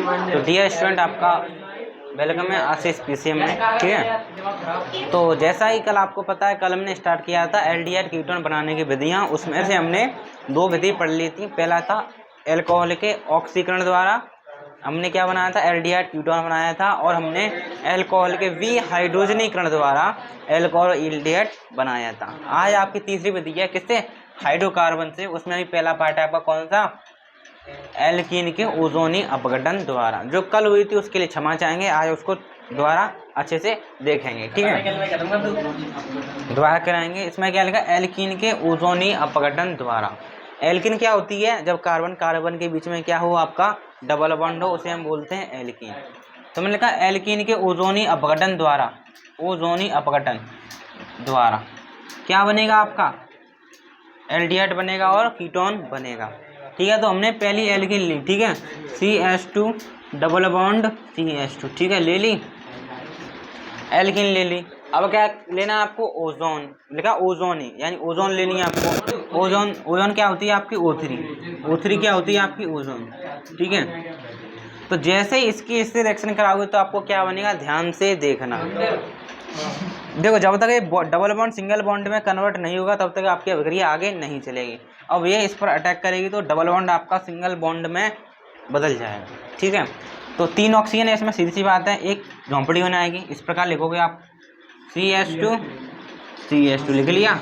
तो dear student, आपका welcome है आशीष पीसीएम में। ठीक है, तो जैसा ही कल आपको पता है, कल हमने स्टार्ट किया था एल्डिहाइड कीटोन बनाने की विधियां। उसमें से हमने दो विधि पढ़ ली थी। पहला था एल्कोहल के ऑक्सीकरण द्वारा हमने क्या बनाया था, एल्डिहाइड कीटोन बनाया था, और हमने एल्कोहल के विहाइड्रोजनीकरण द्वारा एल्कोहल एल्डिहाइड बनाया था। आज आपकी तीसरी विधि है किससे, हाइड्रोकार्बन से। उसमें भी पहला पार्ट है आपका कौन सा, एल्कीन के ओजोनी अपघटन द्वारा। जो कल हुई थी उसके लिए क्षमा चाहेंगे, आज उसको दोबारा अच्छे से देखेंगे। ठीक है, दोबारा कराएंगे। इसमें क्या लिखा, एल्कीन के ओजोनी अपघटन द्वारा। एल्कीन क्या होती है, जब कार्बन कार्बन के बीच में क्या हो, आपका डबल बॉन्ड हो, उसे हम बोलते हैं एल्कीन। तो मैंने लिखा एल्कीन के ओजोनी अपघटन द्वारा, ओजोनी अपघटन द्वारा क्या बनेगा, आपका एल्डिहाइड बनेगा और कीटोन बनेगा। ठीक है, तो हमने पहली एल्कीन ली। ठीक है, CH2 डबल बॉन्ड CH2। ठीक है, ले ली एल्कीन, ले ली। अब क्या लेना है आपको, ओजोन। लिखा ओजोन ही, यानी ओजोन लेनी है आपको। ओजोन, ओजोन क्या होती है आपकी O3। O3 क्या होती है आपकी ओजोन। ठीक है, तो जैसे ही इससे रिएक्शन कराओगे तो आपको क्या बनेगा, ध्यान से देखना। देखो, जब तक ये डबल बॉन्ड सिंगल बॉन्ड में कन्वर्ट नहीं होगा तब तक आपकी अभिक्रिया आगे नहीं चलेगी। अब ये इस पर अटैक करेगी तो डबल बॉन्ड आपका सिंगल बॉन्ड में बदल जाएगा। ठीक है, तो 3 ऑक्सीजन है इसमें, सीधी सी बात है, एक झोंपड़ी बनाएगी। इस प्रकार लिखोगे आप, CH2 लिख लिया।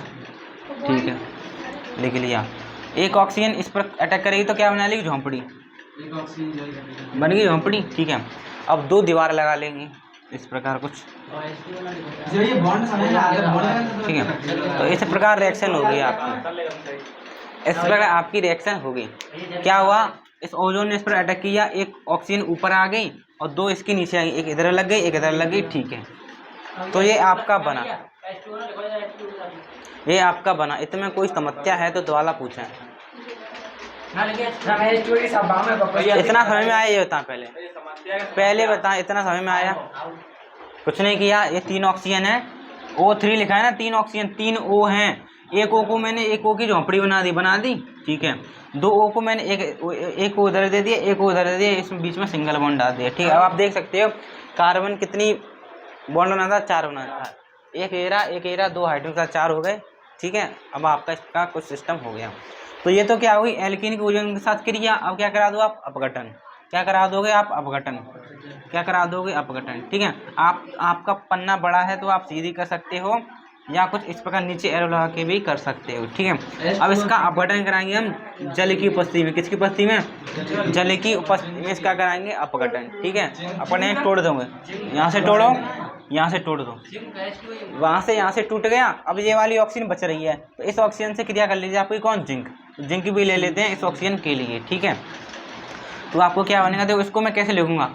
ठीक है, लिख लिया। एक ऑक्सीजन इस पर अटैक करेगी तो क्या बना लेगी, झोंपड़ी बन गई, झोंपड़ी। ठीक है, अब 2 दीवार लगा लेंगे इस प्रकार कुछ। ठीक है, तो इस प्रकार रिएक्शन होगी आपकी, इस प्रकार आपकी रिएक्शन होगी। क्या हुआ, इस ओजोन ने इस पर अटैक किया, एक ऑक्सीजन ऊपर आ गई और 2 इसके नीचे आ गई, एक इधर लग गई, एक इधर लग गई। ठीक है, तो ये आपका बना, ये आपका बना। इसमें कोई समस्या है तो दोबारा पूछें। इतना समझ में आया, ये बता पहले बता, इतना समझ में आया। कुछ नहीं किया, ये 3 ऑक्सीजन है, O3 लिखा है ना, 3 ऑक्सीजन, 3 O हैं। एक O को मैंने, एक O की झोंपड़ी बना दी। ठीक है, 2 O को मैंने एक O उधर दे दिया, एक O उधर दे दिया, इसमें बीच में सिंगल बॉन्ड डाल दिया। ठीक है, अब आप देख सकते हो कार्बन कितनी बॉन्ड बना था, 4 बना था। एक एरा 2 हाइड्रोजन के साथ 4 हो गए। ठीक है, अब आपका इसका कुछ सिस्टम हो गया। तो ये तो क्या हुई, एल्कीन के ओजोन के साथ क्रिया। अब क्या करा दो आप, अपघटन। क्या करा दोगे आप, अपघटन। क्या करा दोगे, अपघटन। ठीक है, आपका पन्ना बड़ा है तो आप सीधी कर सकते हो, या कुछ इस प्रकार नीचे एरो लगा के भी कर सकते हो। ठीक है, अब इसका अपघटन कराएंगे हम जल की उपस्थिति में। किसकी उपस्थिति में, जल की उपस्थिति में इसका कराएंगे अपघटन। ठीक है, अपने तोड़ दोगे, यहाँ से तोड़ो, यहाँ से तोड़ दो, वहाँ से यहाँ से टूट गया। अब ये वाली ऑक्सीजन बच रही है, तो इस ऑक्सीजन से क्रिया कर लीजिए। आपकी कौन, जिंक। जिंक भी ले लेते हैं इस ऑक्सीजन के लिए। ठीक है, तो आपको क्या बनेगा, देखो इसको मैं कैसे लिखूंगा।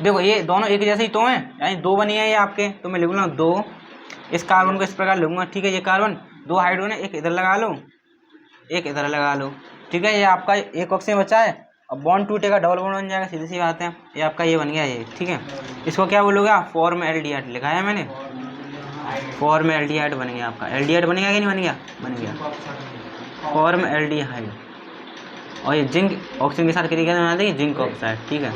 देखो ये दोनों एक जैसे ही तो हैं, यानी 2 बनी है ये आपके, तो मैं लिखूंगा 2। इस कार्बन को इस प्रकार लिखूंगा। ठीक है, ये कार्बन 2 हाइड्रोजन है, एक इधर लगा लो, एक इधर लगा लो। ठीक है, ये आपका एक ऑक्सीजन बचा है। अब बॉन्ड टूटेगा, डबल बॉन्ड बन जाएगा, सीधी सी बात है। ये आपका ये बन गया ये। ठीक है, इसको क्या बोलोगे आप, फॉर्मएल्डिहाइड लिखा है मैंने, फॉर्मएल्डिहाइड बन गया आपका। एल्डिहाइड बनेगा कि नहीं बन गया, बन गया फॉर्मएल्डिहाइड। और ये जिंक ऑक्सीजन के साथ क्रिया बना देगी, जिंक ऑक्साइड। ठीक है,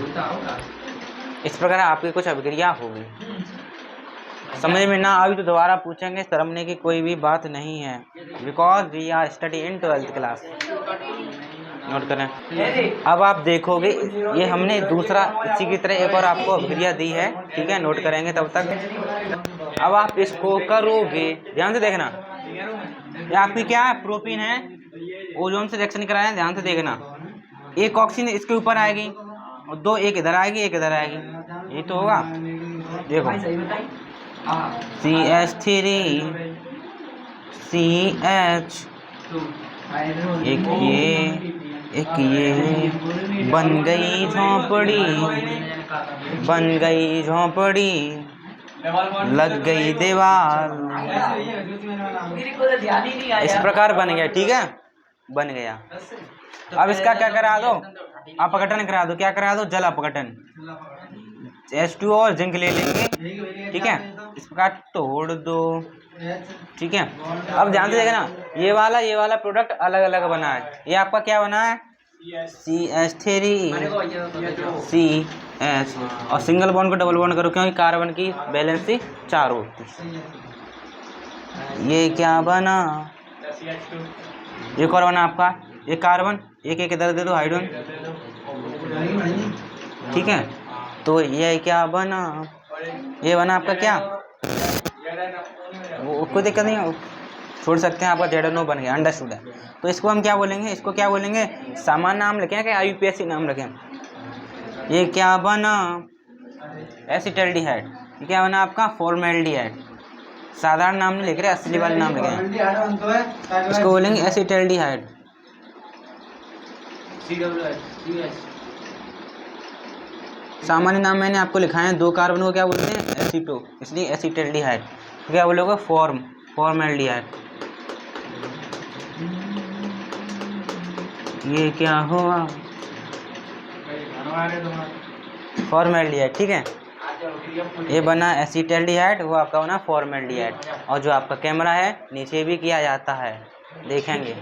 इस प्रकार आपकी कुछ अभिक्रिया होगी। समझ में ना आई तो दोबारा पूछेंगे, शर्मने की कोई भी बात नहीं है, because we are study in 12th class. Note करें। अब आप देखोगे, ये हमने दूसरा इसी की तरह एक और आपको अभिक्रिया दी है। ठीक है, नोट करेंगे तब तक। अब आप इसको करोगे, ध्यान से देखना। ये आपकी क्या है, प्रोपीन है, ओजोन से रिएक्शन कराया, ध्यान से देखना। एक ऑक्सीजन इसके ऊपर आएगी और 2 एक इधर आएगी, एक इधर आएगी, ये तो होगा। देखो CH3 CH, एक ये बन गई झोंपड़ी, बन गई झोंपड़ी, लग गई दीवार, इस प्रकार बन गया। ठीक है, बन गया। अब इसका क्या करा दो, अपघटन करा दो। क्या करा दो, जल अपघटन। H2 और जिंक ले लेंगे। ठीक है, इस प्रकार तोड़ दो। ठीक है, अब ध्यान से देखना, ये वाला प्रोडक्ट अलग अलग बना है। ये आपका क्या बना है, CH3 CH और सिंगल बॉन्ड को डबल बॉन्ड करो क्योंकि कार्बन की वैलेंसी 4 होती है। ये क्या बना, एक और बना आपका ये कार्बन, एक एक इधर दे दो हाइड्रोजन, ठीक है। तो ये क्या बना, ये बना आपका क्या, वो कोई दिक्कत नहीं है, छोड़ सकते हैं, आपका ZNO बन गया, अंडरस्टूड है। तो इसको हम क्या बोलेंगे, इसको क्या बोलेंगे, सामान्य नाम रखें कि IUPAC नाम रखें। ये क्या बना, एसिटल्डिहाइड, ये क्या बना आपका फॉर्मेल्डिहाइड। साधारण नाम नहीं लिख रहे, असली वाले नाम लिखे हैं, इसको बोलेंगे एसिटल्डिहाइड। सामान्य नाम मैंने आपको लिखा है, 2 कार्बन को क्या बोलते हैं, एसीटो, इसलिए एसिटल्डिहाइड। क्या बोलोगे, फॉर्मेल्डिहाइड। ये क्या हुआ, फॉर्मेल्डिहाइड, ठीक है। ये बना एसिटल्डिहाइड, वो आपका बना फॉर्मेल्डिहाइड। और जो आपका कैमरा है नीचे भी किया जाता है, देखेंगे।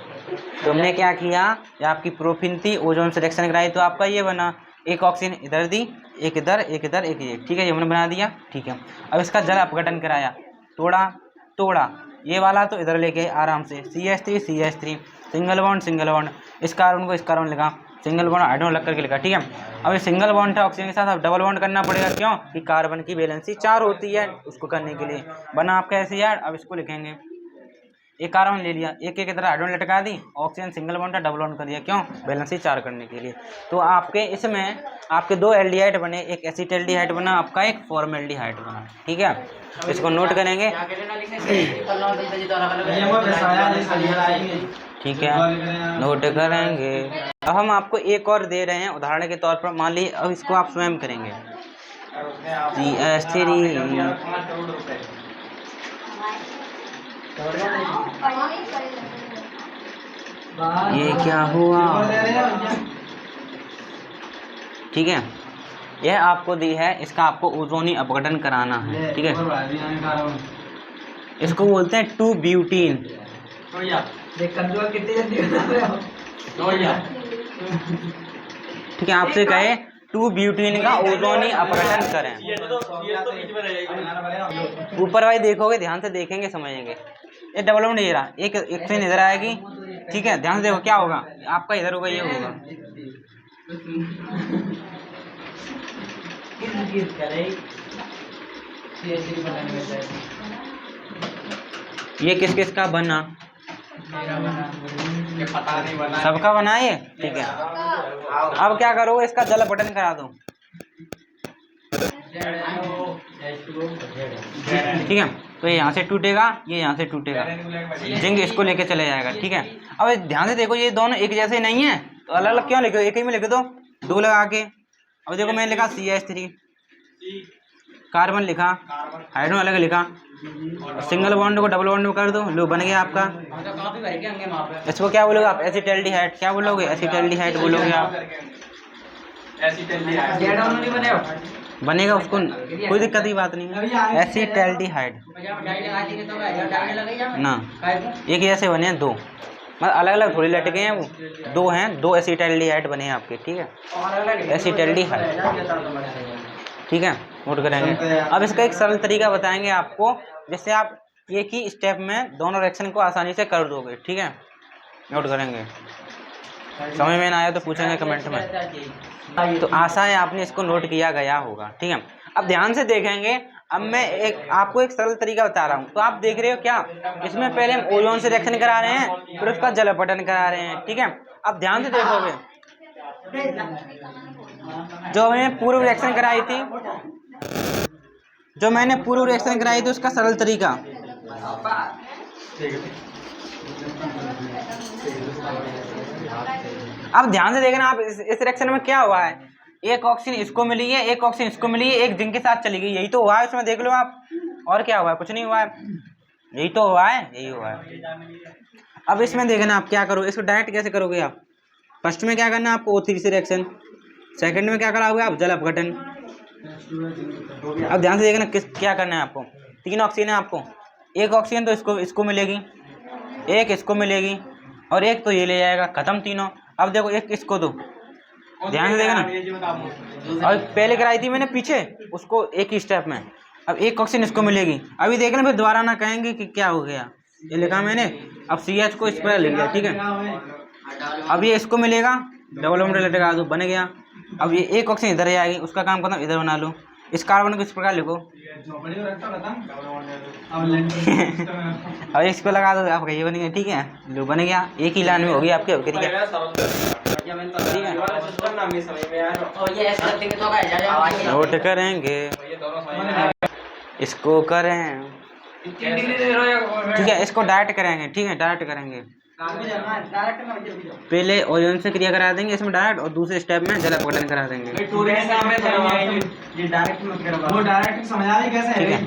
तुमने क्या किया, ये आपकी प्रोफिन थी, ओजोन से रिएक्शन कराई, तो आपका ये बना, एक ऑक्सीजन इधर दी, एक इधर, एक इधर, एक ये, ठीक है, ये हमने बना दिया, ठीक है। अब इसका जल अपघटन कराया, तोड़ा, ये वाला तो इधर लेके आराम से, CH3 सिंगल बॉन्ड, इस कार्बन को इस कार्बन लिखा, सिंगल बॉन्ड हाइड्रोजन लग करके लिखा, ठीक है। अब ये सिंगल बॉन्ड था ऑक्सीजन के साथ, अब डबल बॉन्ड करना पड़ेगा, क्यों कि कार्बन की वैलेंसी 4 होती है, उसको करने के लिए बना आपका एसिड। अब इसको लिखेंगे, एक कार्बन ले लिया, एक एक तरह हाइड्रोजन लटका दी, ऑक्सीजन सिंगल बॉन्ड था, डबल बॉन्ड कर दिया, क्यों वैलेंसी 4 करने के लिए। तो आपके इसमें आपके 2 एल्डिहाइड बने, एक एसिटल्डिहाइड बना आपका, एक फॉर्मेल्डिहाइड बना, ठीक है। इसको नोट करेंगे, ठीक है, नोट करेंगे। अब हम आपको एक और दे रहे हैं उदाहरण के तौर पर, मान लीजिए अब इसको आप स्वयं करेंगे, CH3 ये क्या हुआ, ठीक है। यह आपको दी है, इसका आपको ओजोनी अपघटन कराना है, ठीक है। इसको बोलते हैं 2-ब्यूटीन, ठीक है। आपसे कहे 2-ब्यूटीन का ओजोनी अपघटन करें, ऊपर भाई देखोगे, ध्यान से देखेंगे, समझेंगे। ये डबल बॉन्ड ये रहा, एक से इधर आएगी, ठीक है, ध्यान से देखो क्या होगा, आपका इधर होगा, ये होगा, ये किस किस का बना, सबका बना ये, ठीक है। अब क्या करोगे, इसका जल अपघटन करा दो, ठीक है। तो ये यहाँ से टूटेगा, ये यहाँ से टूटेगा, जिंक इसको लेके चले जाएगा, ठीक है। अब ध्यान से देखो, ये दोनों एक जैसे नहीं है, तो अलग अलग क्यों लिखो, एक ही में लिख दो, 2 लगा के। अब देखो मैंने लिखा CH3, कार्बन लिखा, हाइड्रोजन अलग लिखा, सिंगल बॉन्ड को डबल बॉन्ड में कर दो, लो बन गया आपका। इसको क्या बोलोगे आप, एसिटल्डिहाइड, क्या बोलोगे, एसिटल्डिहाइड बोलोगे आप, बनेगा, उसको कोई दिक्कत की बात नहीं है, एसिटल्डिहाइड ना, एक जैसे बने हैं 2, मतलब अलग अलग थोड़ी लटके हैं, वो 2 हैं, 2 एसिटल्डिहाइड बने हैं आपके, ठीक है, एसिटल्डिहाइड, ठीक है, नोट करेंगे। अब इसका एक सरल तरीका बताएंगे आपको, जिससे आप एक ही स्टेप में दोनों रिएक्शन को आसानी से कर दोगे, ठीक है, नोट करेंगे। समझ में ना आया तो पूछेंगे कमेंट में। तो आशा है आपने इसको नोट किया गया होगा, ठीक है। अब ध्यान से देखेंगे, अब मैं आपको एक सरल तरीका बता रहा हूँ, तो आप देख रहे हो क्या, इसमें पहले हम ओजोन से रिएक्शन करा रहे हैं, फिर उसका जल अपघटन करा रहे हैं, ठीक है। अब ध्यान से देखोगे, जो मैंने पूर्व रिएक्शन कराई थी, उसका सरल तरीका, अब ध्यान से देखना, आप इस रिएक्शन में क्या हुआ है, एक ऑक्सीजन इसको मिली है, एक ऑक्सीजन इसको मिली है, एक जिंक के साथ चली गई, यही तो हुआ है उसमें, देख लो आप, और क्या हुआ है, कुछ नहीं हुआ है, यही तो हुआ है, यही हुआ है। अब इसमें देखना आप क्या करो, इसको डायरेक्ट कैसे करोगे आप, फर्स्ट में क्या करना है आपको, O3 से रिएक्शन, सेकंड में क्या कराओगे आप, जल अपघटन। अब ध्यान से देखना क्या करना है आपको, 3 ऑक्सीजन है आपको, एक ऑक्सीजन तो इसको मिलेगी, एक इसको मिलेगी, और एक तो ये ले जाएगा, खत्म तीनों। अब देखो एक इसको दो, ध्यान से देखना, और पहले कराई थी मैंने पीछे उसको एक ही स्टेप में। अब एक ऑक्सीजन इसको मिलेगी, अभी देख लें फिर दोबारा ना कहेंगे कि क्या हो गया, ये लिखा मैंने। अब CH को इस पर लिख दिया, ठीक है। अब ये इसको मिलेगा, डबल बॉन्ड लगा दो, बन गया। अब ये एक ऑक्सीजन इधर जाएगी, उसका काम खत्म, इधर बना लो। इस कार्बन को इस प्रकार लिखो। अब इसको लगा दो, आपका ये बन गया, ठीक है, लो बन गया, एक ही लाइन में होगी आपकी अभिक्रिया, नोट करेंगे, इसको करें, ठीक है, इसको डायरेक्ट करेंगे, ठीक है, डायरेक्ट करेंगे। पहले ओजोन से क्रिया करा देंगे इसमें डायरेक्ट, और दूसरे स्टेप में जल अपघटन करा देंगे, ठीक है।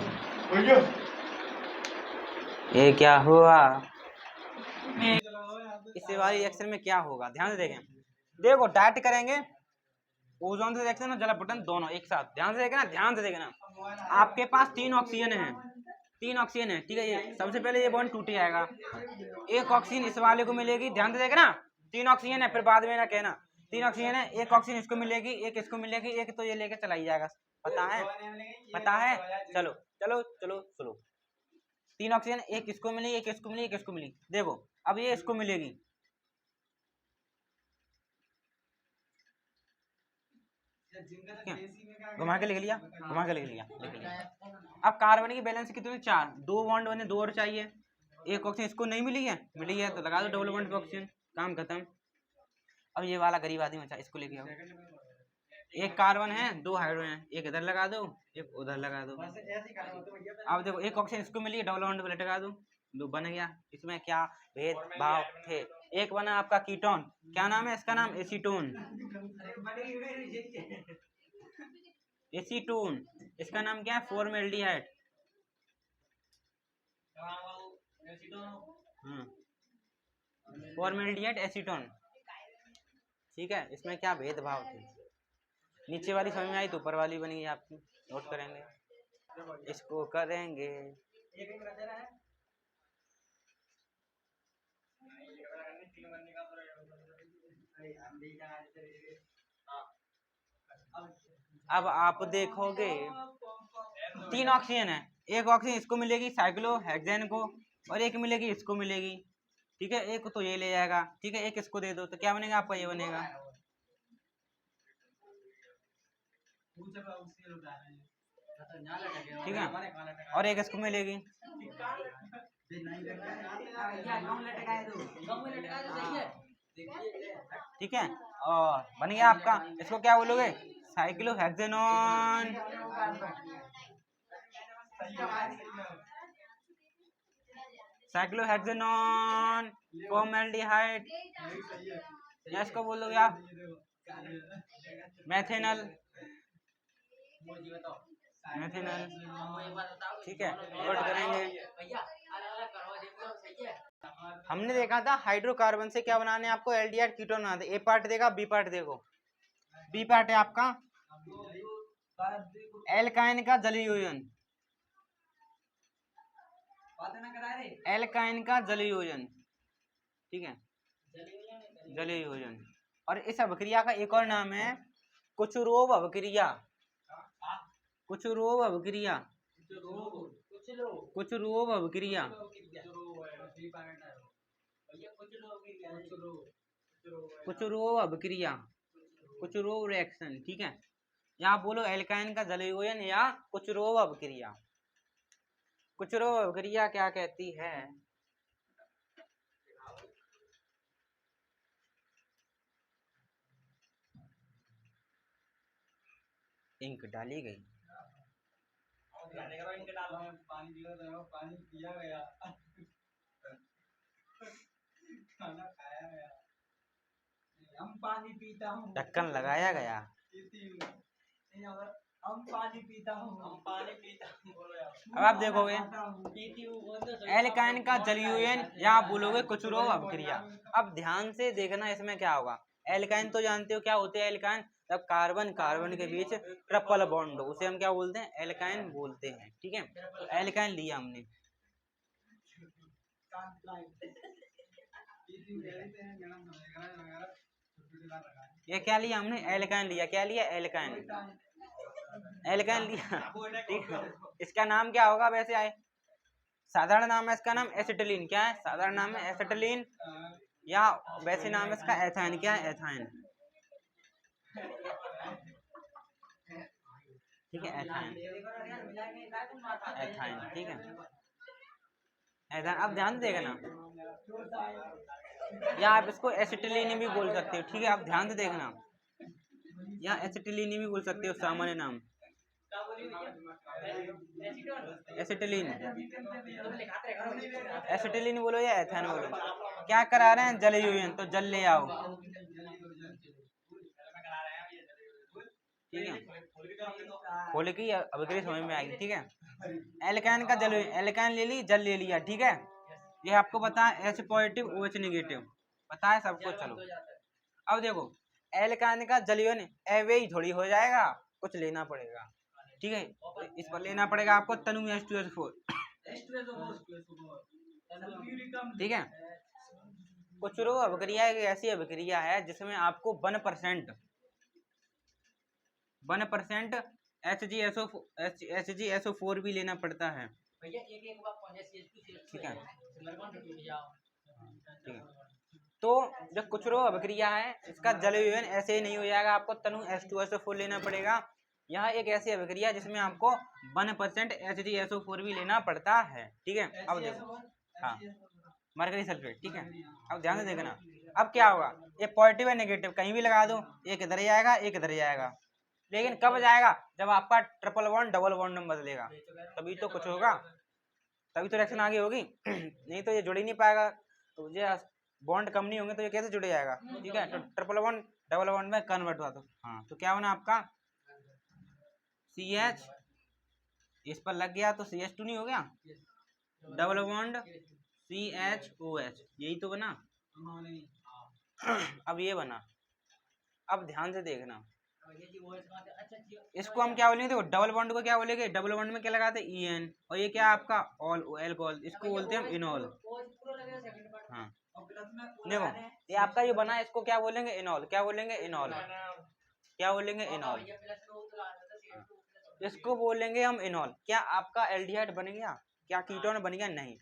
ये क्या हुआ, इससे वाली रिएक्शन में क्या होगा, ध्यान से देखें। देखो डायरेक्ट करेंगे, ओजोन से रिएक्शन में जल अपघटन दोनों एक साथ, ध्यान से देखना, ध्यान से देखना। आपके पास 3 ऑक्सीजन है, 3 ऑक्सीजन है, ठीक है। ये सबसे पहले ये बॉन्ड टूट जाएगा, एक ऑक्सीजन इस वाले को मिलेगी, ध्यान से देखना, 3 ऑक्सीजन है, फिर बाद में ना कहना। 3 ऑक्सीजन है, एक ऑक्सीजन इसको मिलेगी, एक इसको मिलेगी, एक तो ये लेके चला ही जाएगा, पता है, पता है। चलो चलो चलो सुनो, 3 ऑक्सीजन, एक इसको मिली, एक इसको मिली, एक इसको मिली। देखो अब ये इसको मिलेगी, घुमा के लिख लिया, घुमा के लिख लिया, लिख लिया। अब कार्बन की बैलेंस कितनी, 4, 2 बॉन्ड बने, 2 और चाहिए, एक ऑक्सीजन इसको नहीं मिली है, मिली है तो लगा दो डबल बॉन्ड पे ऑक्सीजन, काम खत्म। अब ये वाला गरीब आदमी बचा, इसको लेके आओ, एक कार्बन है, 2 हाइड्रोजन है, एक इधर लगा दो, एक उधर लगा दो। अब देखो एक ऑक्सीजन इसको मिली, डबल बॉन्ड पे लटका दो, दो बन गया। इसमें क्या भेदभाव थे, एक बना आपका कीटोन, क्या नाम है इसका, नाम एसीटोन, एसीटोन, इसका नाम क्या है, फॉर्मेल्डिहाइड, फॉर्मेल्डिहाइड एसीटोन, ठीक है। इसमें क्या भेदभाव थे, नीचे वाली समझ में आई तो ऊपर वाली बनी आपकी, नोट करेंगे, इसको करेंगे। अब आप देखोगे 3 ऑक्सीजन है, एक ऑक्सीजन इसको मिलेगी साइक्लोहेक्सेन को, और एक मिलेगी इसको मिलेगी, ठीक है। एक तो ये ले जाएगा, ठीक है, एक इसको दे दो, तो क्या बनेगा आपका, ये बनेगा, ठीक है, और एक इसको मिलेगी, ठीक है, और बन गया आपका, इसको क्या बोलोगे, साइक्लोहेक्सेनॉन, साइक्लोहेक्सेनॉन फॉर्मेल्डिहाइड, या इसको बोलोगे आप मेथेनल, मेथेनल, ठीक है, नोट करेंगे। हमने देखा था हाइड्रोकार्बन से क्या बनाने, आपको एल्डिहाइड कीटोन बनाते, ए पार्ट देखा, बी पार्ट देखो, बी पार्ट है आपका एल्काइन का जलीय योजन, एल्काइन का जलीय योजन, ठीक है, जलीय योजन। और इस अभिक्रिया का एक और नाम है कुचुरोव अभिक्रिया, कुचुरोव अभिक्रिया, कुचुरोव अभिक्रिया, कुचुरोव अभिक्रिया, कुचुरोव रिएक्शन, ठीक है। यहाँ बोलो एल्काइन का जलीय योजन या कुचुरोव अभिक्रिया। कुचुरोव अभिक्रिया क्या कहती है, इंक डाली गई, पानी पिया गया, खाना खाया गया, हम पानी पीता हूँ, ढक्कन लगाया गया, हम पानी पीता हूँ, हम पानी पीता हूँ। अब आप देखोगे एल्काइन का जलीय योजन या आप बोलोगे कुचुरोव अभिक्रिया। अब ध्यान से देखना इसमें क्या होगा, एल्काइन तो जानते हो क्या होते हैं एल्काइन, जब कार्बन कार्बन के बीच ट्रिपल बॉन्ड हो उसे हम क्या बोलते हैं, एल्काइन बोलते हैं, ठीक है। तो एल्काइन लिया हमने, ये क्या लिया हमने, एल्काइन लिया। क्या लिया, एल्काइन, एल्काइन लिया, ठीक है। इसका नाम क्या होगा वैसे आए, साधारण नाम है इसका नाम एसिटिलीन। क्या है, साधारण नाम है एसिटिलीन, या वैसे नाम है इसका एथाइन। क्या है, एथाइन, ठीक है, एथाइन, एथाइन, ठीक है, एथाइन। अब ध्यान देगा ना, या आप इसको एसिटिलीन भी बोल सकते हो, ठीक है। आप ध्यान से देखना, या एसिटिलीन भी बोल सकते हो, सामान्य नाम एसिटिलीन, एसिटिलीन बोलो या एथाइन बोलो। क्या करा रहे हैं, जल यूनियन, तो जल ले आओ, ठीक है। खोल की अभिक्रिया समझ में आएगी, ठीक है। एल्काइन का जल, एल्काइन ले ली, जल ले लिया, ठीक है। ये आपको पता है, H पॉजिटिव OH नेगेटिव पता है सबको। चलो अब देखो, एल्काइन का जलीयन एवे ही थोड़ी हो जाएगा, कुछ लेना पड़ेगा, ठीक है। इस पर लेना पड़ेगा आपको तनु H2SO4, ठीक है। कुचरो अभिक्रिया एक ऐसी अभिक्रिया है जिसमें आपको 1% HgSO4 भी लेना पड़ता है, ठीक है, ठीक है। तो जो कुचरो अभिक्रिया है, इसका जल विलयन ऐसे ही नहीं हो जाएगा, आपको तनु H2SO4 लेना पड़ेगा। यह एक ऐसी अभिक्रिया जिसमें आपको 1% HgSO4 भी लेना पड़ता है, ठीक है। अब देखो, हाँ, मरकरी सल्फेट, ठीक है। अब ध्यान से देखना, अब क्या होगा, ये पॉजिटिव है नेगेटिव कहीं भी लगा दो, एक इधर जाएगा एक इधर जाएगा, लेकिन कब जाएगा, जब आपका ट्रिपल बॉन्ड डबल बॉन्ड में बदलेगा, तभी तो कुछ होगा, तभी तो रिएक्शन आगे होगी। नहीं तो ये जुड़ ही नहीं पाएगा, तो ये बॉन्ड कम नहीं होंगे तो ये कैसे जुड़ जाएगा, ठीक है। तो ट्रिपल बॉन्ड डबल बॉन्ड में कन्वर्ट हुआ, तो हाँ, तो क्या बना आपका CH, इस पर लग गया तो CH2 नहीं हो गया, डबल बॉन्ड CHOH, यही तो बना। अब ये बना, अब ध्यान से देखना, इसको हम क्या बोलेंगे, देखो डबल बॉन्ड को क्या बोलेंगे, डबल बॉन्ड में क्या लगाते हैं EN, और ये क्या आपका ऑल एल्कोहल, इसको बोलते हैं हम इनॉल। हाँ, देखो ये आपका ये बना, इसको क्या बोलेंगे, इनॉल। क्या बोलेंगे, इनॉल, क्या बोलेंगे, इनॉल, इसको बोलेंगे हम इनॉल। क्या आपका एल्डिहाइड बन गया, क्या कीटोन बन गया, नहीं।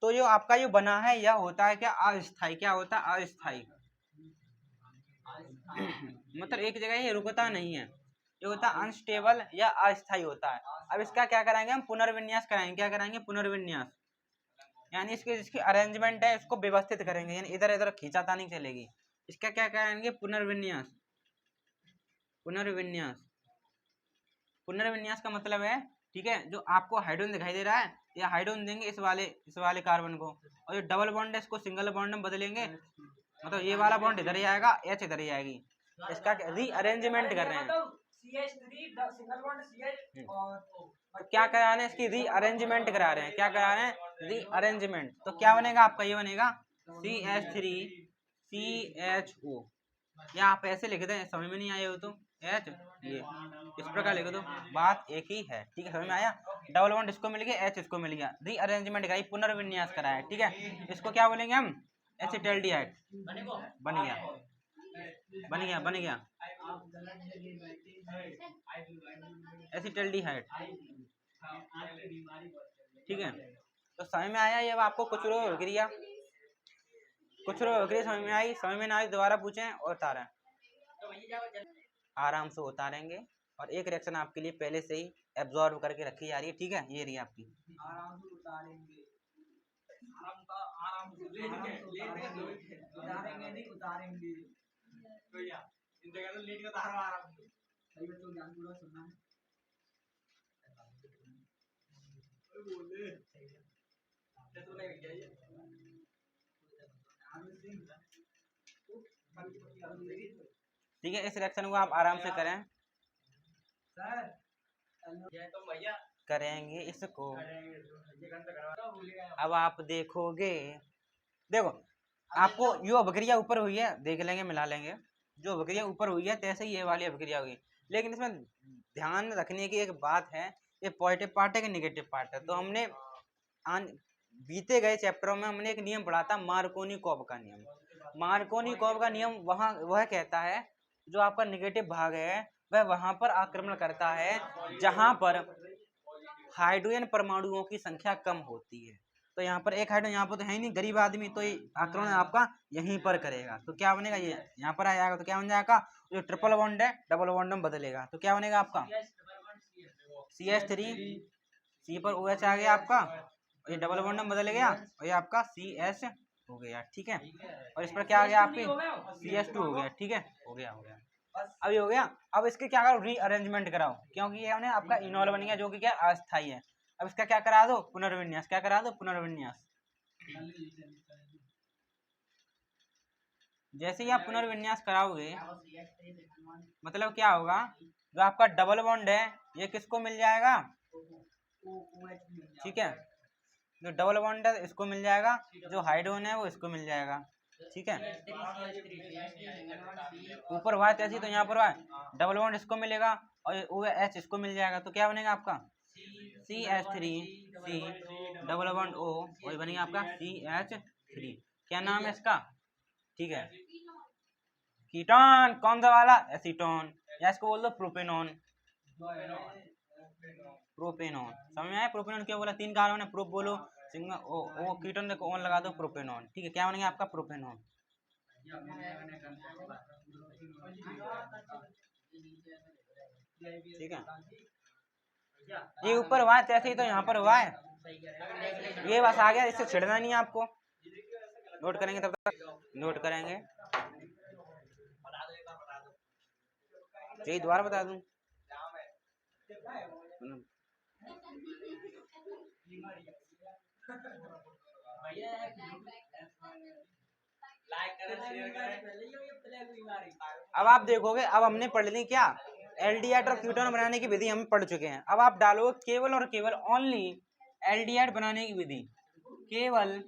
तो जो आपका जो बना है यह होता है क्या, अस्थाई। क्या होता है, अस्थाई। मतलब एक जगह ये रुकता नहीं है, ये होता है अनस्टेबल या अस्थाई होता है। अब इसका क्या कराएंगे हम, पुनर्विन्यास कराएंगे। क्या कराएंगे, पुनर्विन्यास, यानी इसके जिसकी अरेंजमेंट है इसको व्यवस्थित करेंगे, यानी इधर इधर खींचातानी चलेगी। इसका क्या कराएंगे, पुनर्विन्यास। पुनर्विन्यास, पुनर्विन्यास का मतलब है, ठीक है, जो आपको हाइड्रोजन दिखाई दे रहा है, या हाइड्रोजन देंगे इस वाले कार्बन को, और जो डबल बॉन्ड है इसको सिंगल बॉन्ड में बदलेंगे, मतलब ये वाला बॉन्ड इधर ही आएगा, H इधर ही आएगी। इसका रीअरेंजमेंट कर रहे हैं, तो क्या करा रहे हैं, इसकी रीअरेंजमेंट करा रहे हैं। क्या करा रहे हैं, रीअरेंजमेंट। तो क्या बनेगा आपका, ये बनेगा CH3CHO, या आप ऐसे लिख दें, समझ में नहीं आए हो तो H, ये इस प्रकार लिख दो, बात एक ही है, ठीक है, समझ में आया। डबल बॉन्ड इसको मिल गया, H इसको मिल गया, रीअरेंजमेंट कराई, पुनर्विन्यास कराया, ठीक है। इसको क्या बोलेंगे हम, एसिटाल्डिहाइड, बन गया, बन गया, बन गया एसिटाल्डिहाइड, ठीक है। तो समझ में आया ये, अब आपको कुचरो अभिक्रिया, कुचरो अभिक्रिया समझ में आई, समझ में ना आई दोबारा पूछें और उतारें, आराम से उतारेंगे। और एक रिएक्शन आपके लिए पहले से ही एब्जॉर्ब करके रखी जा रही है, ठीक है, ये रही आपकी, आराम से उतारेंगे, आराम से उतारेंगे, नहीं उतारेंगे, सही बच्चों ध्यान पूर्वक सुनना है। ठीक है, इस रिएक्शन को आप आराम से करें, करेंगे इसको। अब आप देखोगे, देखो आपको यो अभिक्रिया ऊपर हुई है, देख लेंगे, मिला लेंगे, जो अभिक्रिया ऊपर हुई है तैसे ही ये वाली अभिक्रिया होगी। लेकिन इसमें ध्यान रखने की एक बात है, ये पॉजिटिव पार्ट है कि नेगेटिव पार्ट है। तो हमने बीते गए चैप्टरों में हमने एक नियम पढ़ा था, मार्कोनी कॉब का नियम। मार्कोनिकॉव का नियम वह कहता है जो आपका निगेटिव भाग है वह वहां पर आक्रमण करता है जहां पर हाइड्रोजन परमाणुओं की संख्या कम होती है। तो यहाँ पर एक हाइड्रोजन, यहाँ पर तो है ही नहीं, गरीब आदमी, तो ये आक्रमण आपका यहीं पर करेगा। तो क्या बनेगा, ये यहाँ पर आ जाएगा, तो क्या बन जाएगा, जो ट्रिपल बॉन्ड है डबल बॉन्ड में बदलेगा, तो क्या बनेगा आपका CH3, C पर OH आ गया आपका, और ये डबल बॉन्ड में बदल गया, और ये आपका CS हो गया, ठीक है। और इस पर क्या आ गया आपकी CH2 हो गया, ठीक है, हो गया अभी हो गया। अब इसके क्या करो, रीअरेंजमेंट कराओ, क्योंकि ये हमने आपका इनॉल बन गया जो कि क्या अस्थाई है। अब इसका क्या करा दो, पुनर्विन्यास, क्या करा दो, पुनर्विन्यास। जैसे ही आप पुनर्विन्यास कराओगे मतलब क्या होगा, जो आपका डबल बॉन्ड है ये किसको मिल जाएगा, ठीक है, जो डबल बॉन्ड है इसको मिल जाएगा, जो हाइड्रोजन है वो इसको मिल जाएगा, ठीक है। ऊपर वाई तैसी, तो यहाँ पर वाई डबल बॉन्ड इसको मिलेगा और OH इसको मिल जाएगा, तो क्या बनेगा आपका CH3 C double bond O, और बनेगा आपका CH3। क्या नाम है इसका, ठीक है, कीटोन। कौन सा वाला, एसीटोन, या इसको बोल दो प्रोपेनॉन। प्रोपेनॉन समझ में आया, प्रोपेनॉन क्या बोला, 3 कार्बन है, प्रोप बोलो, सिंगल ओ कीटोन देखो ऑन लगा दो, प्रोपेनॉन, ठीक है। क्या बनेगा आपका प्रोपेनॉन, ठीक है। ये ऊपर हुआ है तैसे ही, तो यहाँ पर हुआ है, ये बस आ गया, इससे छिड़ना नहीं है आपको, नोट करेंगे तब तक, नोट करेंगे, यही दोबारा बता दूं। अब आप देखोगे, अब हमने पढ़ ली क्या, एल्डिहाइड और कीटोन बनाने की विधि हम पढ़ चुके हैं। अब आप डालोगे केवल और केवल ओनली एल्डिहाइड बनाने की विधि, केवल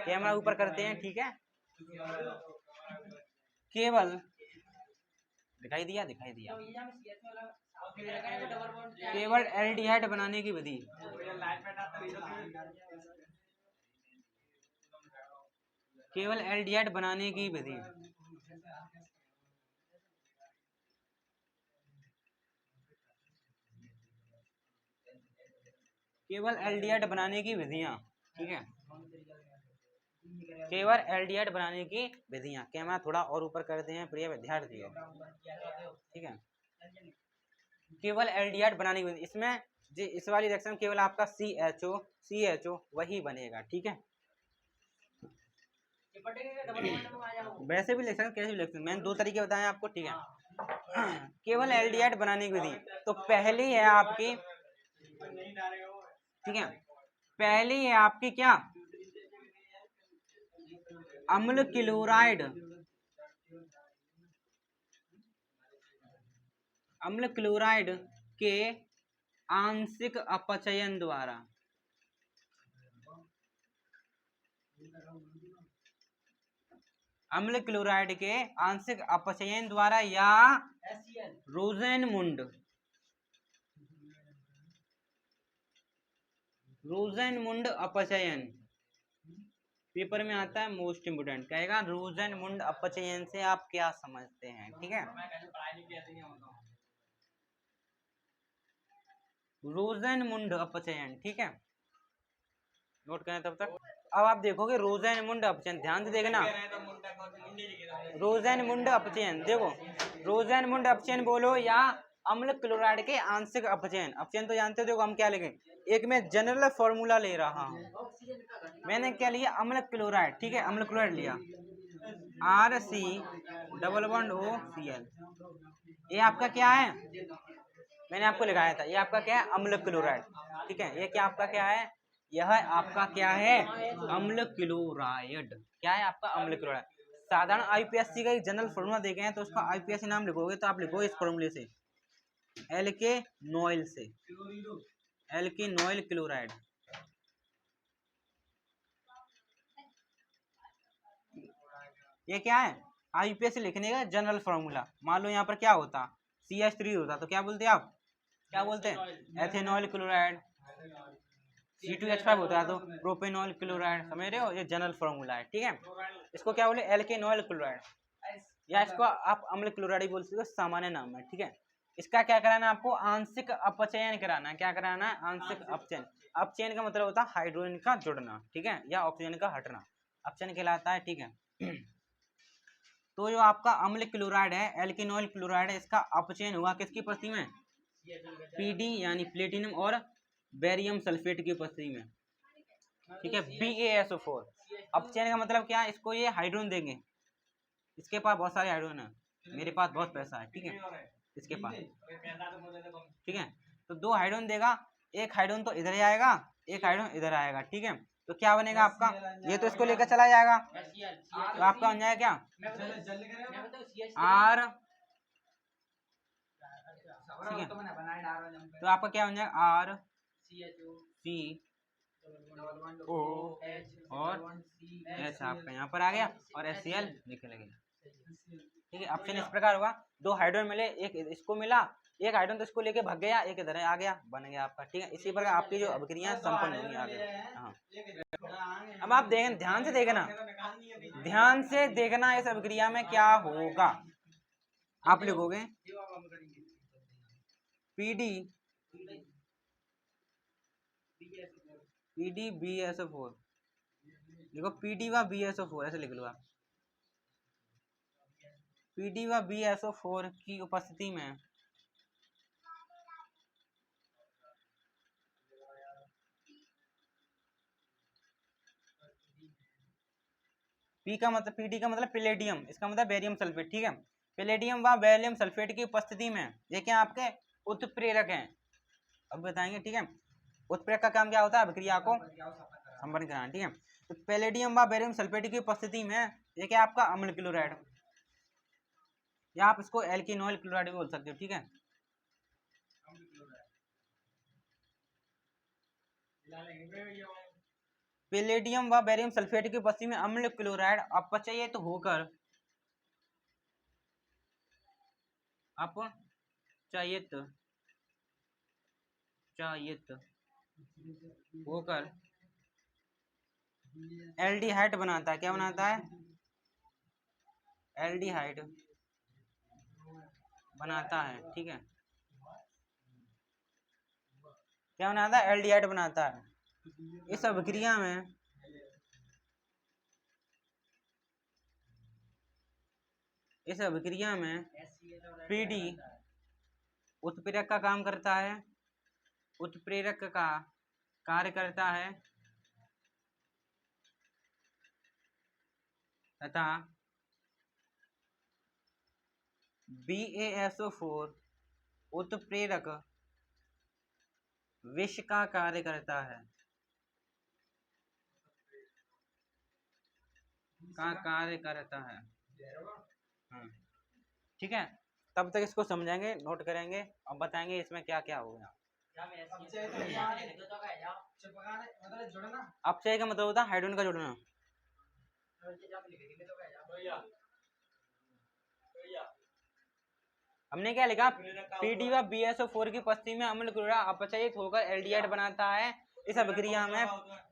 कैमरा ऊपर करते हैं, ठीक है, केवल दिखाई दिया, केवल एल्डिहाइड बनाने की विधि, केवल एल्डिहाइड बनाने की विधि, केवल एल्डिहाइड बनाने की विधियां, ठीक है, केवल एल्डिहाइड बनाने की विधियां। कैमरा थोड़ा और ऊपर करते हैं प्रिय विद्यार्थी, ठीक है, केवल एल्डिहाइड बनाने की विधि, इसमें इस वाली रिएक्शन केवल आपका CHO वही बनेगा, ठीक है। वैसे भी लिख सकते, कैसे भी लिख सकते, मैंने 2 तरीके बताए आपको, ठीक है। केवल एल्डिहाइड बनाने की विधि, तो पहली है आपकी, ठीक है, पहली है आपकी क्या, अम्ल क्लोराइड, अम्ल क्लोराइड के आंशिक अपचयन द्वारा, अम्ल क्लोराइड के आंशिक अपचयन द्वारा या रोजेनमुंड अपचयन, पेपर में आता है मोस्ट इम्पोर्टेंट, कहेगा रोजेनमुंड अपचयन से आप क्या समझते हैं, ठीक है, रोजेनमुंड अपचयन, ठीक है, नोट करें तब तक। अब आप देखोगे रोजेनमुंड अपचयन, ध्यान से देखना, रोजेनमुंड अपचयन, देखो रोजेनमुंड अपचयन बोलो या अम्ल क्लोराइड के आंशिक अपचयन, अपचयन तो जानते हो, देखो हम क्या लिखें, एक में जनरल फॉर्मूला ले रहा हूं, मैंने क्या लिया, अम्ल क्लोराइड, ठीक है, अम्ल क्लोराइड लिया, RC डबल बॉन्ड OCl, ये आपका क्या है, मैंने आपको लिखाया था, ये आपका क्या है, अम्ल क्लोराइड, ठीक है, ये क्या आपका क्या है, यह आपका क्या है, अम्ल क्लोराइड, क्या है आपका अम्ल क्लोराइड। साधारण IPSC का एक जनरल फॉर्मूला देखे हैं, तो उसका IPSC नाम लिखोगे तो आप लिखोगे इस फॉर्मूले से, एल्के नॉइल क्लोराइड, ये क्या है, IPSC लिखने का जनरल फॉर्मूला। मान लो यहाँ पर क्या होता, CH3 होता, तो क्या बोलते आप, क्या बोलते हैं, एथेनॉल क्लोराइड, C2H5 होता है तो प्रोपेनॉल क्लोराइड, समझ रहे हो, ये जनरल फॉर्मूला है, ठीक है। इसको क्या बोले, एल्केनॉल क्लोराइड, या इसको आप अम्ल क्लोराइड ही बोल सकते हो, सामान्य नाम है, ठीक है। इसका क्या कराना है आपको, आंशिक अपचयन कराना है। क्या कराना है, आंशिक अपचयन। अपचयन का मतलब होता है हाइड्रोजन का जुड़ना, ठीक है, या ऑक्सीजन का हटना, अपचयन कहलाता है, ठीक है। तो जो आपका अम्ल क्लोराइड है, एल्केनॉल क्लोराइड है, इसका अपचयन हुआ किसकी उपस्थिति में, पीडी यानी प्लेटिनम और बेरियम सल्फेट की उपस्थिति में, ठीक है, BaSO4। अपचयन का मतलब क्या है, इसको ये हाइड्रोजन देंगे, इसके पास बहुत सारे हाइड्रोजन है, मेरे पास बहुत पैसा है, ठीक है, इसके पास, ठीक है, तो 2 हाइड्रोजन देगा, एक हाइड्रोजन तो इधर ही आएगा, एक हाइड्रोजन इधर आएगा, ठीक है। तो क्या बनेगा आपका, ये तो इसको लेकर चला जाएगा, तो आपका बन जाएगा क्या, R, ठीक है, तो आपका क्या बन जाएगा, R C O और H आपका यहाँ पर आ गया, और HCl लिखे लगे, ठीक है। ऑप्शन इस प्रकार होगा, 2 हाइड्रोजन मिले, एक इसको मिला, एक हाइड्रोजन तो इसको लेके भाग गया, एक इधर आ गया, बन गया आपका, ठीक है। इसी प्रकार आपकी जो अभिक्रियाएं संपन्न होंगी आगे। हाँ, अब आप देखें, ध्यान से देखना, ध्यान से देखना इस अभिक्रिया में क्या होगा। आप लिखोगे PDBSO4, देखो PD व BSO4 ऐसे लिख लो आप, PD व BSO4 की उपस्थिति में पी का मतलब, पीडी का मतलब पैलेडियम, इसका मतलब बेरियम सल्फेट, ठीक है। पैलेडियम व बेरियम सल्फेट की उपस्थिति में ये क्या आपके उत्प्रेरक हैं, अब बताएंगे, ठीक है। उत्प्रेरक का काम क्या होता है, अभिक्रिया को संपन्न कराना, ठीक है। तो पैलेडियम व बेरियम सल्फेट की उपस्थिति में ये क्या आपका अम्ल क्लोराइड, या आप इसको एल्केनॉल क्लोराइड भी बोल सकते हो, ठीक है। पैलेडियम व बेरियम सल्फेट की उपस्थिति में अम्ल क्लोराइड अपचयित होकर एल्डिहाइड बनाता है, क्या बनाता है, एल्डिहाइड बनाता है, ठीक है, क्या बनाता है, एल्डिहाइड बनाता है। इस अभिक्रिया में पीडी उत्प्रेरक का काम करता है, उत्प्रेरक का कार्य करता है, तथा BaSO4 उत्प्रेरक विष का कार्य करता है, हाँ, ठीक है। तब तक इसको समझेंगे, नोट करेंगे, अब बताएंगे इसमें क्या क्या होगा। अपचय का मतलब होता है हाइड्रोजन का जुड़ना। हमने क्या लिखा, PD व BaSO4 की उपस्थिति में अम्ल क्लोराइड अपचयित होकर एल्डिहाइड बनाता है। इस अभिक्रिया में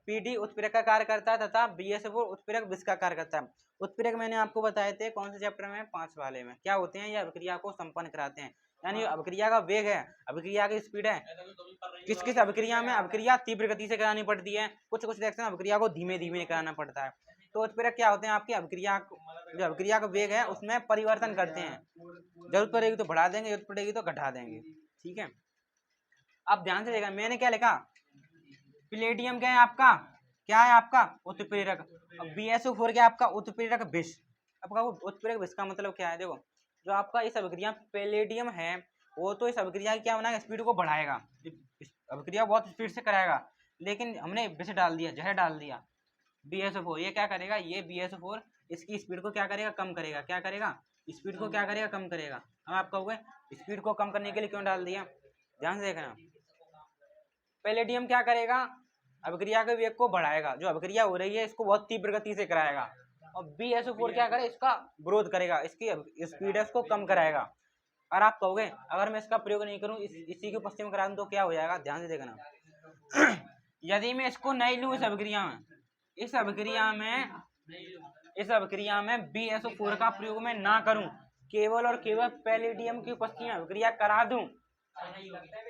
PD उत्प्रेरक का कार्य करता है तथा BaSO4 उत्प्रेरक विष का कार्य करता है। उत्प्रेरक मैंने आपको बताए थे कौन से चैप्टर में, 5 वाले में, क्या होते हैं, ये अभिक्रिया को संपन्न कराते हैं, यानी अभिक्रिया का वेग है, अभिक्रिया की स्पीड है। किस किस अभिक्रिया में अभिक्रिया तीव्र गति से करानी पड़ती है, कुछ कुछ रिएक्शन अभिक्रिया को धीमे धीमे कराना पड़ता है। तो उत्प्रेरक क्या होते हैं, आपकी अभिक्रिया, जो अभिक्रिया का वेग है उसमें परिवर्तन करते हैं, जरूरत पड़ेगी तो बढ़ा देंगे, जरूरत पड़ेगी तो घटा देंगे, ठीक है। अब ध्यान से देखा, मैंने क्या लिखा, प्लेटियम क्या है आपका, क्या है आपका उत्प्रेरक, BaSO4 क्या आपका उत्प्रेरक विष। आपका उत्प्रेरक विष का मतलब क्या है, देखो जो आपका इस अभिक्रिया पैलेडियम है वो तो इस अभिक्रिया की क्या बनाएगा, स्पीड को बढ़ाएगा, अभिक्रिया बहुत स्पीड से कराएगा, लेकिन हमने विष डाल दिया, जहर डाल दिया BaSO4, ये क्या करेगा, ये BaSO4 इसकी स्पीड को क्या करेगा, कम करेगा, क्या करेगा, स्पीड को क्या करेगा, कम करेगा। अब आप कहोगे स्पीड को कम करने के लिए क्यों डाल दिया, ध्यान से देखना, पैलेडियम क्या करेगा, अभिक्रिया के वेग को बढ़ाएगा, जो अभिक्रिया हो रही है इसको बहुत तीव्र गति से कराएगा, और BaSO4 क्या करे, इसका विरोध करेगा, इसकी स्पीड है उसको कम कराएगा। और आप कहोगे अगर मैं इसका प्रयोग नहीं करूं, इसी की उपस्थिति में करा दूं तो क्या हो जाएगा, ध्यान से देखना यदि मैं इसको नहीं लूँ इस अभिक्रिया में, इस अभिक्रिया में BSO4 का प्रयोग मैं ना करूं, केवल और केवल पैलेडियम की उपस्थिति में अभिक्रिया करा दूं,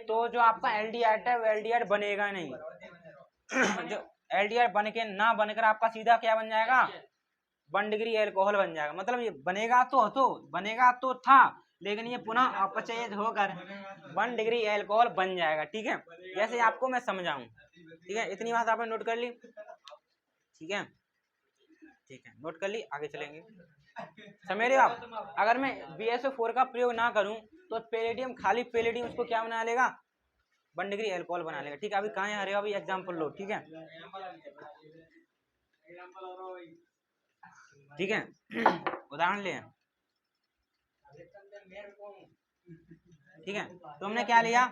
तो जो आपका एल्डिहाइड है वो एल्डिहाइड बनेगा नहीं। जो एल्डिहाइड बन के ना बनकर आपका सीधा क्या बन जाएगा, 1 डिग्री एल्कोहल बन जाएगा। मतलब ये बनेगा तो था, लेकिन ये पुनः अपचयित होकर 1 डिग्री एल्कोहल बन जाएगा। ठीक है, जैसे आपको मैं समझाऊं। ठीक है, इतनी बात आपने नोट कर ली। ठीक है, नोट कर ली, आगे चलेंगे। समझ रहे हो आप? अगर मैं BSO4 का प्रयोग ना करूं तो पैलेडियम, खाली पैलेडियम उसको क्या बना लेगा, 1 डिग्री एल्कोहल बना लेगा। ठीक है, अभी कहाँ आ रहे हो, अभी एग्जाम्पल लो। ठीक है, उदाहरण ले। ठीक है, तो हमने क्या लिया,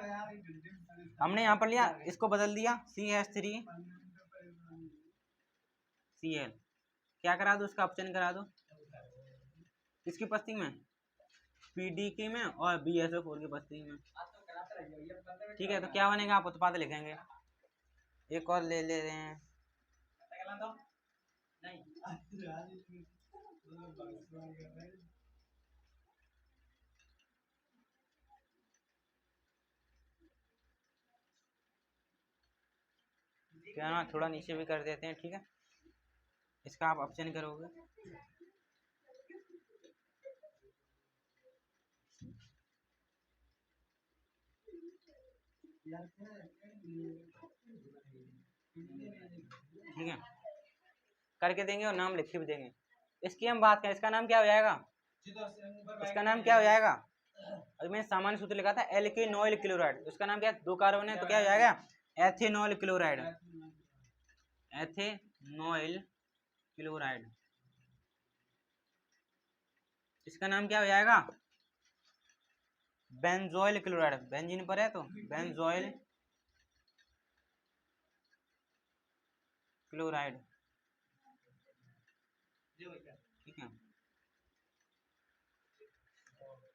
हमने यहाँ पर लिया, इसको बदल दिया CH3Cl। क्या करा दो, उसका ऑप्शन करा दो, किसकी उपस्थिति में, PDK में और BSO4 की उपस्थिति में। ठीक है, तो क्या बनेगा, आप उत्पाद लिखेंगे। एक और ले रहे हैं, क्या ना, थोड़ा नीचे भी कर देते हैं। ठीक है, इसका आप ऑप्शन करोगे। ठीक है, करके देंगे और नाम लिख भी देंगे। इसकी हम बात करें, इसका नाम क्या हो जाएगा, अभी मैंने सामान्य सूत्र लिखा था एल्केनॉइल क्लोराइड, उसका नाम क्या है, 2 कार्बन है तो क्या हो जाएगा, एथेनॉल क्लोराइड। इसका नाम क्या हो जाएगा, बेंजोइल क्लोराइड, बेंजीन पर है तो बेंजोइल क्लोराइड। ठीक है,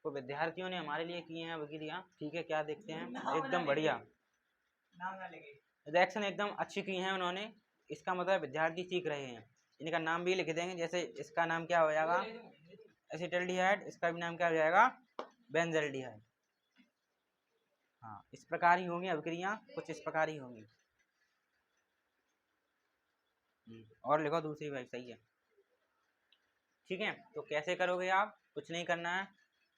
तो विद्यार्थियों ने हमारे लिए किए हैं अभिक्रिया। ठीक है, क्या देखते हैं, एकदम बढ़िया रिएक्शन, एकदम अच्छी की है उन्होंने। इसका मतलब विद्यार्थी सीख रहे हैं। इनका नाम भी लिख देंगे, जैसे इसका नाम क्या हो जाएगा, एसिटाल्डिहाइड, इसका भी नाम क्या हो जाएगा, बेंजल्डिहाइड। हाँ, इस प्रकार ही होंगी अभिक्रिया, कुछ इस प्रकार ही होंगी। और लिखो दूसरी भाई, सही है। ठीक है, तो कैसे करोगे आप, कुछ नहीं करना है,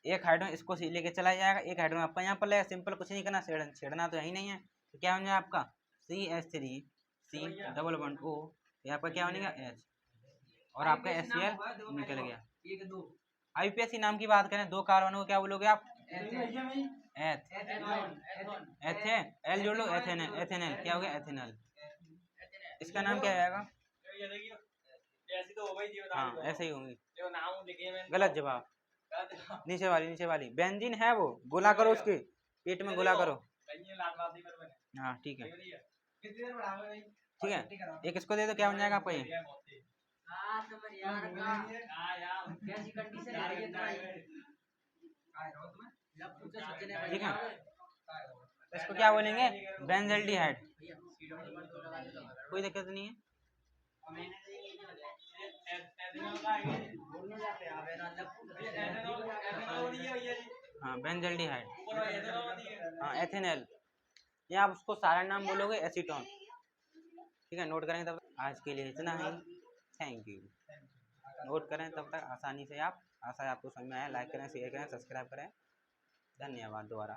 एक हाइड्रोजन इसको लेके चला जाएगा, एक हाइड्रोजन आपका यहाँ पर लगेगा, सिंपल, कुछ नहीं करना, छेड़ना तो यही नहीं है। तो क्या बन जाएगा आपका CH3C++O, यहाँ पर क्या बनेगा H, और आपका HCl निकल गया। IUPAC नाम की बात करें, 2 कार्बन को क्या बोलोगे आप, एल जोड़ लो, एथेनल, क्या हो गया, एथेनल। इसका नाम क्या आएगा, हाँ ऐसे ही होंगी, गलत जवाब, नीचे वाली बेंजीन है, वो गोला करो, उसके पेट में गोला करो। हाँ ठीक है, एक इसको दे दो, क्या बन जाएगा आपका ये, ठीक है, इसको क्या बोलेंगे, बेंजल्डिहाइड। कोई दिक्कत नहीं है। हाँ बेंजल्डिहाइड, हाँ एथेनॉल, या आप उसको सारा नाम बोलोगे एसीटोन। ठीक है, नोट करेंगे। तब आज के लिए इतना ही, थैंक यू। नोट करें तब तक आसानी से आप, आशा है आपको समझ में आया। लाइक करें, शेयर करें, सब्सक्राइब करें। धन्यवाद दोबारा।